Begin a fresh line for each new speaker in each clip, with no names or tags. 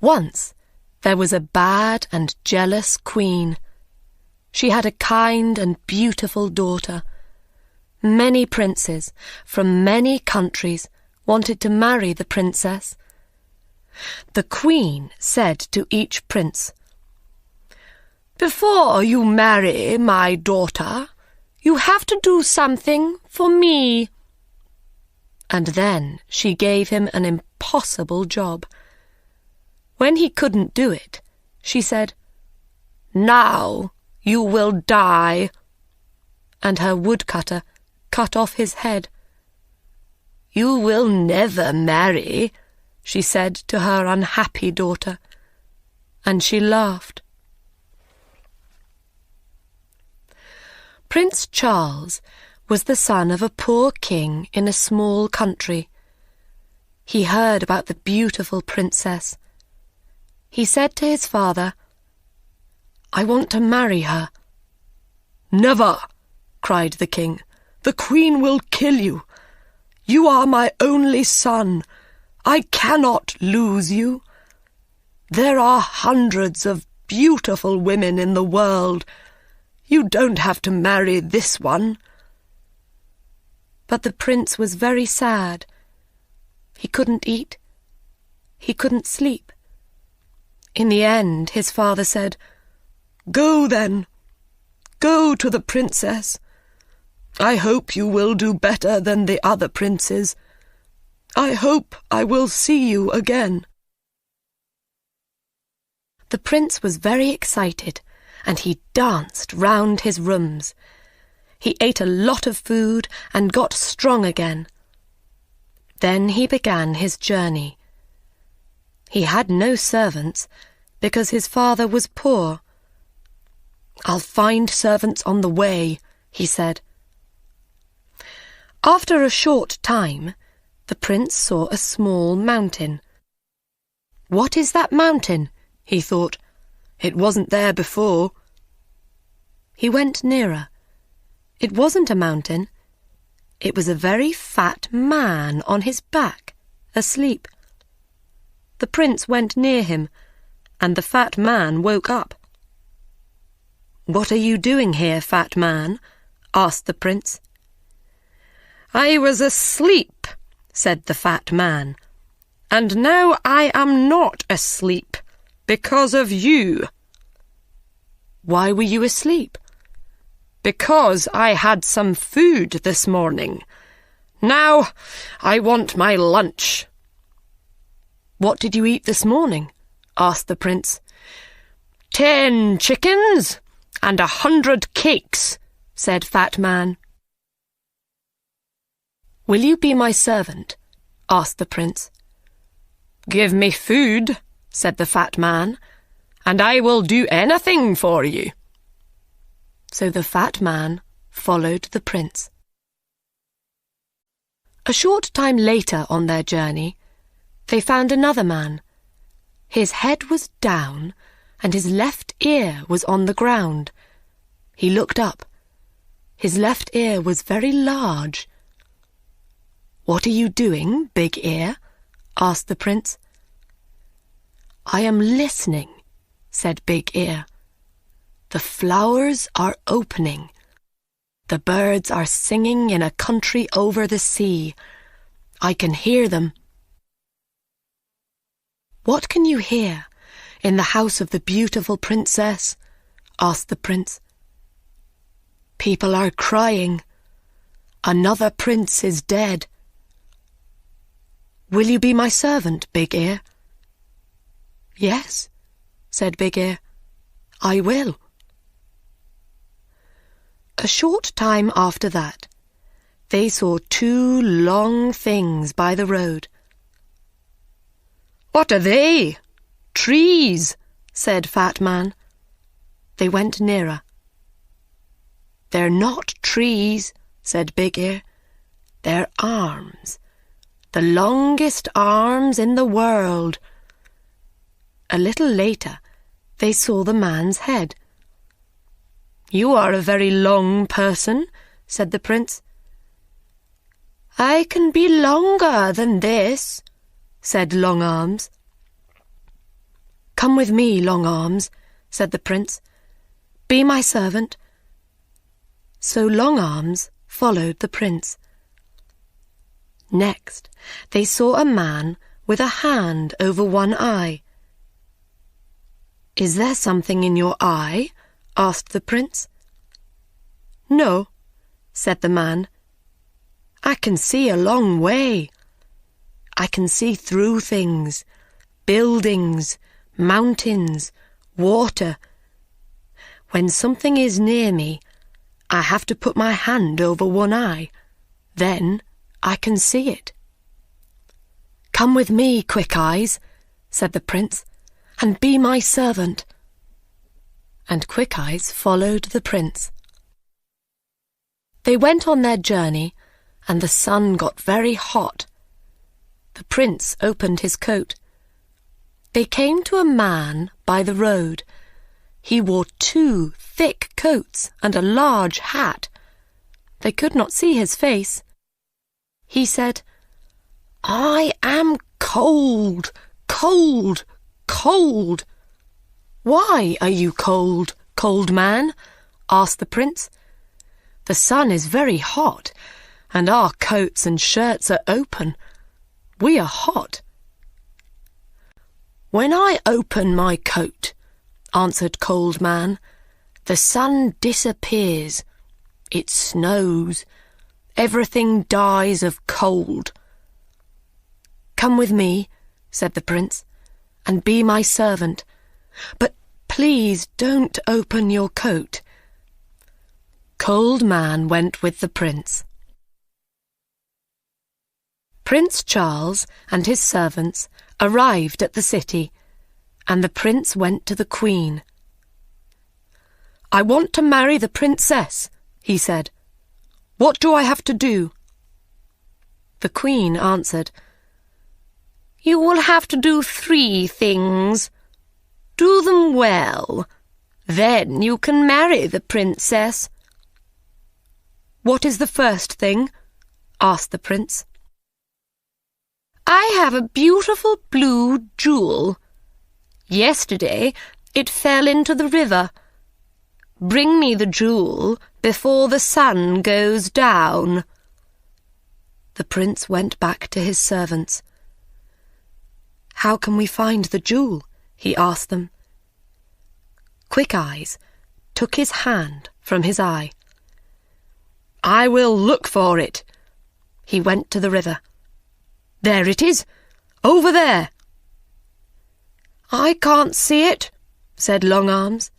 Once there was a bad and jealous queen. She had a kind and beautiful daughter. Many princes from many countries wanted to marry the princess. The queen said to each prince, "Before you marry my daughter, you have to do something for me." And then she gave him an impossible job. When he couldn't do it, she said, "Now you will die." And her woodcutter cut off his head. "You will never marry," she said to her unhappy daughter, and she laughed. Prince Charles was the son of a poor king in a small country. He heard about the beautiful princess. He said to his father, "I want to marry her." "Never!" cried the king. "The queen will kill you. You are my only son. I cannot lose you. There are hundreds of beautiful women in the world. You don't have to marry this one." But the prince was very sad. He couldn't eat. He couldn't sleep. In the end, his father said, "Go then. Go to the princess. I hope you will do better than the other princes. I hope I will see you again." The prince was very excited, and he danced round his rooms. He ate a lot of food and got strong again. Then he began his journey. He had no servants because his father was poor. "I'll find servants on the way," he said. After a short time, the prince saw a small mountain. "What is that mountain?" he thought. "It wasn't there before." He went nearer. It wasn't a mountain. It was a very fat man on his back, asleep. The prince went near him, and the fat man woke up. "What are you doing here, fat man?" asked the prince. "I was asleep," said the fat man, "and now I am not asleep because of you." "Why were you asleep?" "Because I had some food this morning. Now I want my lunch." "What did you eat this morning?" asked the prince. 10 chickens and 100 cakes," said Fat Man. "Will you be my servant?" asked the prince. "Give me food," said the fat man, "and I will do anything for you." So the fat man followed the prince. A short time later on their journey, they found another man. His head was down, and his left ear was on the ground. He looked up. His left ear was very large. "What are you doing, Big Ear?" asked the prince. "I am listening," said Big Ear. "The flowers are opening. The birds are singing in a country over the sea. I can hear them." "What can you hear in the house of the beautiful princess?" asked the prince. "People are crying. Another prince is dead." "Will you be my servant, Big Ear?" "Yes," said Big Ear, "I will." A short time after that, they saw 2 long things by the road. "What are they?" "Trees," said Fat Man. They went nearer. "They're not trees," said Big Ear. "They're arms, the longest arms in the world." A little later, they saw the man's head. "You are a very long person," said the prince. "I can be longer than this," said Long Arms. "Come with me, Long Arms," said the prince. "Be my servant." So Long Arms followed the prince. Next, they saw a man with a hand over one eye. "Is there something in your eye?" asked the prince. "No," said the man. "I can see a long way. I can see through things, buildings, mountains, water. When something is near me, I have to put my hand over one eye. Then I can see it." "Come with me, Quick Eyes," said the prince, "and be my servant." And Quick Eyes followed the prince. They went on their journey, and the sun got very hot. The prince opened his coat. They came to a man by the road. He wore 2 thick coats and a large hat. They could not see his face. He said, "I am cold, cold, cold." "Why are you cold, cold man?" asked the prince. "The sun is very hot, and our coats and shirts are open. We are hot." "When I open my coat," answered Cold Man, "the sun disappears. It snows. Everything dies of cold." "Come with me," said the prince, "and be my servant. But please don't open your coat." Cold Man went with the prince. Prince Charles and his servants arrived at the city, and the prince went to the Queen. "I want to marry the princess," he said. "What do I have to do?" The Queen answered, "You will have to do 3 things. Do them well. Then you can marry the princess." "What is the first thing?" asked the prince. "I have a beautiful blue jewel. Yesterday it fell into the river. Bring me the jewel before the sun goes down." The prince went back to his servants. "How can we find the jewel?" he asked them. Quick Eyes took his hand from his eye. "I will look for it." He went to the river. "There it is, over there." "I can't see it," said Long Arms.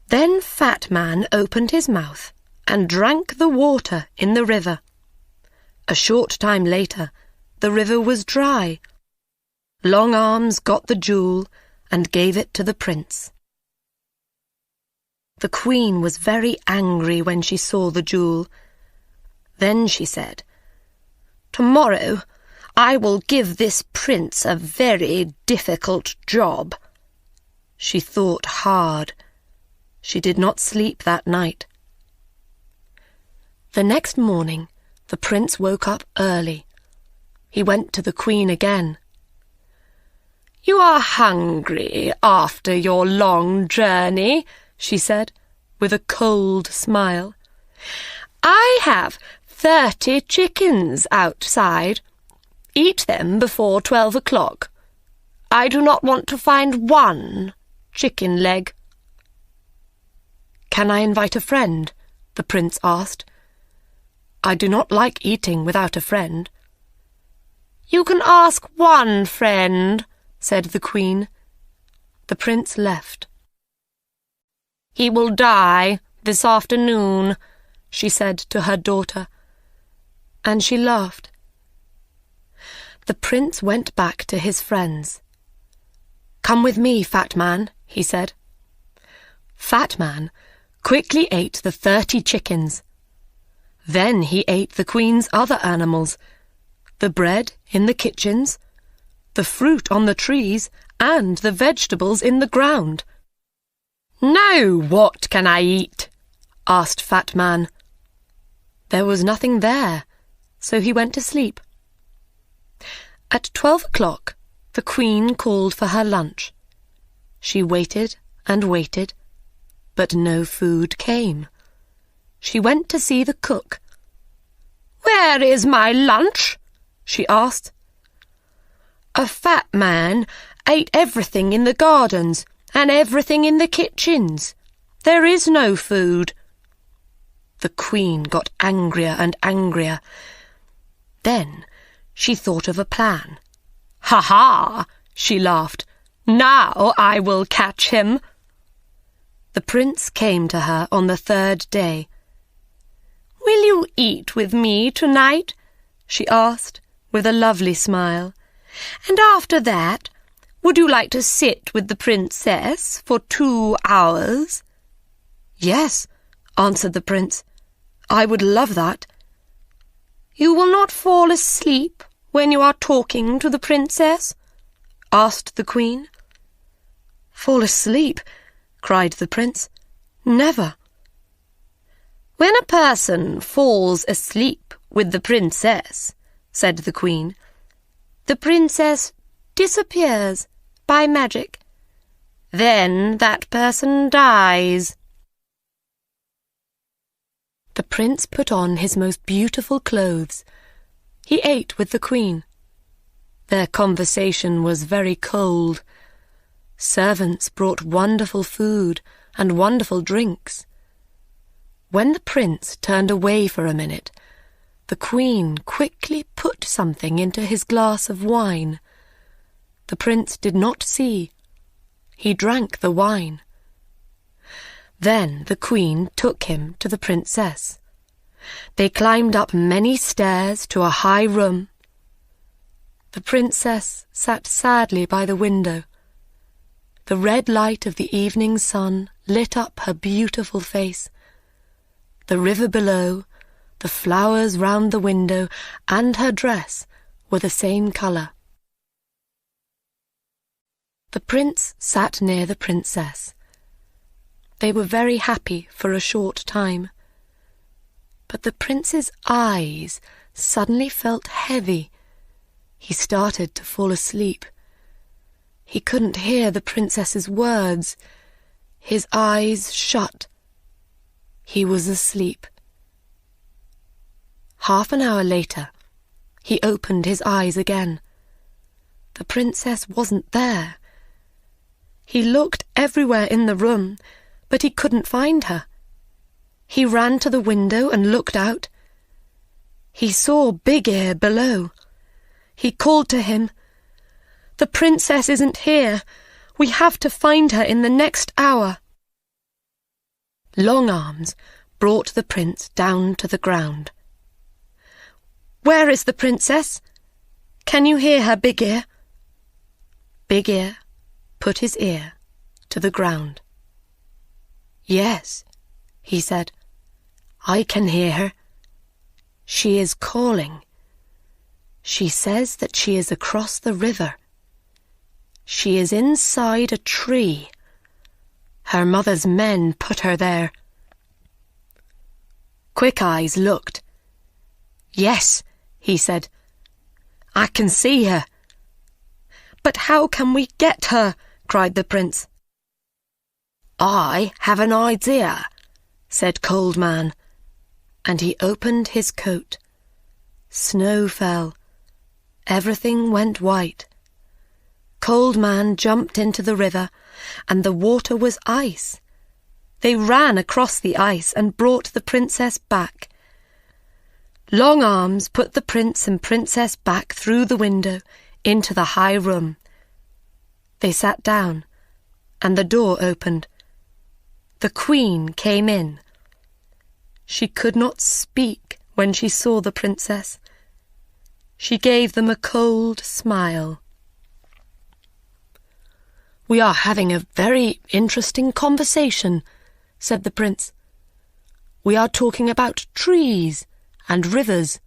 Then Fat Man opened his mouth and drank the water in the river. A short time later, the river was dry. Long Arms got the jewel and gave it to the prince. The Queen was very angry when she saw the jewel. Then she said, "Tomorrow I will give this prince a very difficult job." She thought hard. She did not sleep that night. The next morning, the prince woke up early. He went to the Queen again. "You are hungry after your long journey," she said, with a cold smile. "I have 30 chickens outside. Eat them before 12 o'clock. I do not want to find 1 chicken leg." "Can I invite a friend?" the prince asked. "I do not like eating without a friend." "You can ask 1 friend," said the Queen. The prince left. "He will die this afternoon," she said to her daughter, and she laughed. The prince went back to his friends. "Come with me, Fat Man," he said. Fat Man quickly ate the 30 chickens. Then he ate the Queen's other animals, the bread in the kitchens, the fruit on the trees, and the vegetables in the ground. "Now what can I eat?" asked Fat Man. There was nothing there, so he went to sleep. At 12 o'clock, the Queen called for her lunch. She waited and waited, but no food came. She went to see the cook. "Where is my lunch?" she asked. "A fat man ate everything in the gardens and everything in the kitchens. There is no food." The Queen got angrier and angrier. Then she thought of a plan. "Ha ha!" she laughed. "Now I will catch him." The prince came to her on the third day. "Will you eat with me tonight?" she asked, with a lovely smile. "And after that, would you like to sit with the princess for 2 hours?" "Yes," answered the prince. "I would love that." "You will not fall asleep when you are talking to the princess?" asked the Queen. "Fall asleep?" cried the prince. "Never." "When a person falls asleep with the princess," said the Queen, "the princess disappears by magic. Then that person dies." The prince put on his most beautiful clothes. He ate with the Queen. Their conversation was very cold. Servants brought wonderful food and wonderful drinks. When the prince turned away for a minute, the Queen quickly put something into his glass of wine. The prince did not see. He drank the wine. Then the Queen took him to the princess. They climbed up many stairs to a high room. The princess sat sadly by the window. The red light of the evening sun lit up her beautiful face. The river below, the flowers round the window, and her dress were the same colour. The prince sat near the princess. They were very happy for a short time. But the prince's eyes suddenly felt heavy. He started to fall asleep. He couldn't hear the princess's words. His eyes shut. He was asleep. Half an hour later, he opened his eyes again. The princess wasn't there. He looked everywhere in the room, but he couldn't find her. He ran to the window and looked out. He saw Big Ear below. He called to him, "The princess isn't here. We have to find her in the next hour." Long Arms brought the prince down to the ground. "Where is the princess? Can you hear her, Big Ear?" Big Ear put his ear to the ground. "Yes," he said, "I can hear her. She is calling. She says that she is across the river. She is inside a tree. Her mother's men put her there." Quick Eyes looked. "Yes," he said, "I can see her." "But how can we get her?" cried the prince. "I have an idea," said Cold Man, and he opened his coat. Snow fell. Everything went white. Cold Man jumped into the river, and the water was ice. They ran across the ice and brought the princess back. Long Arms put the prince and princess back through the window into the high room. They sat down, and the door opened. The Queen came in. She could not speak when she saw the princess. She gave them a cold smile. "We are having a very interesting conversation," said the prince. "We are talking about trees and rivers."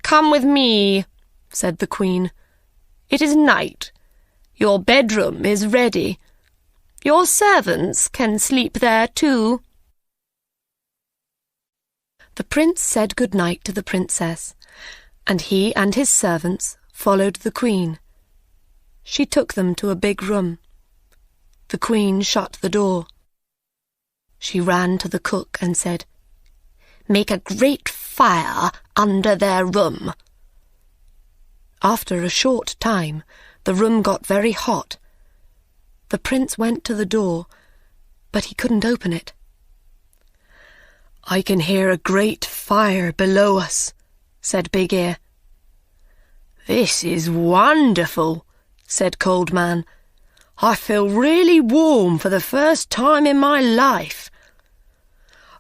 "Come with me," said the Queen. "It is night. Your bedroom is ready. Your servants can sleep there too." The prince said good night to the princess, and he and his servants followed the Queen. She took them to a big room. The Queen shut the door. She ran to the cook and said, "Make a great fire under their room." After a short time, the room got very hot. The prince went to the door, but he couldn't open it. "I can hear a great fire below us," said Big Ear. "This is wonderful," said Cold Man. "I feel really warm for the first time in my life."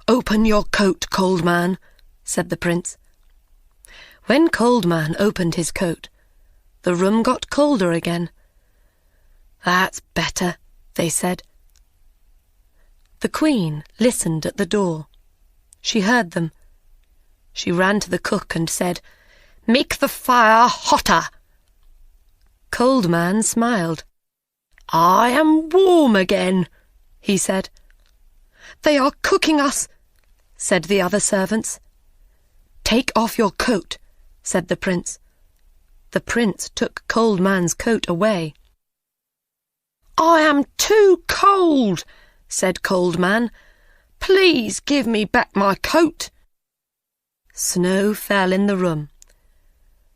"Open your coat, Cold Man," said the prince. When Cold Man opened his coat, the room got colder again. "That's better," they said. The Queen listened at the door. She heard them. She ran to the cook and said, "Make the fire hotter." Cold Man smiled. "I am warm again," he said. "They are cooking us," said the other servants. "Take off your coat," said the prince. The prince took Cold Man's coat away. "I am too cold," said Cold Man. "Please give me back my coat." Snow fell in the room.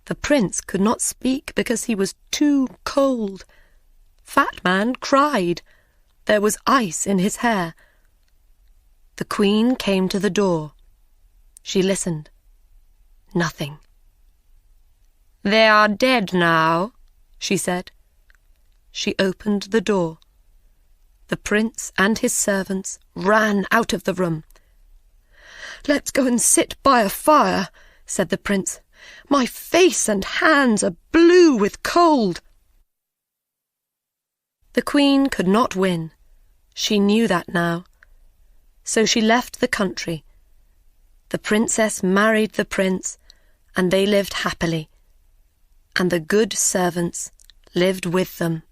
The prince could not speak because he was too cold. Fat Man cried. There was ice in his hair. The Queen came to the door. She listened. Nothing. "They are dead now," she said. She opened the door. The prince and his servants ran out of the room. "Let's go and sit by a fire," said the prince. "My face and hands are blue with cold." The Queen could not win. She knew that now. So she left the country. The princess married the prince, and they lived happily. And the good servants lived with them.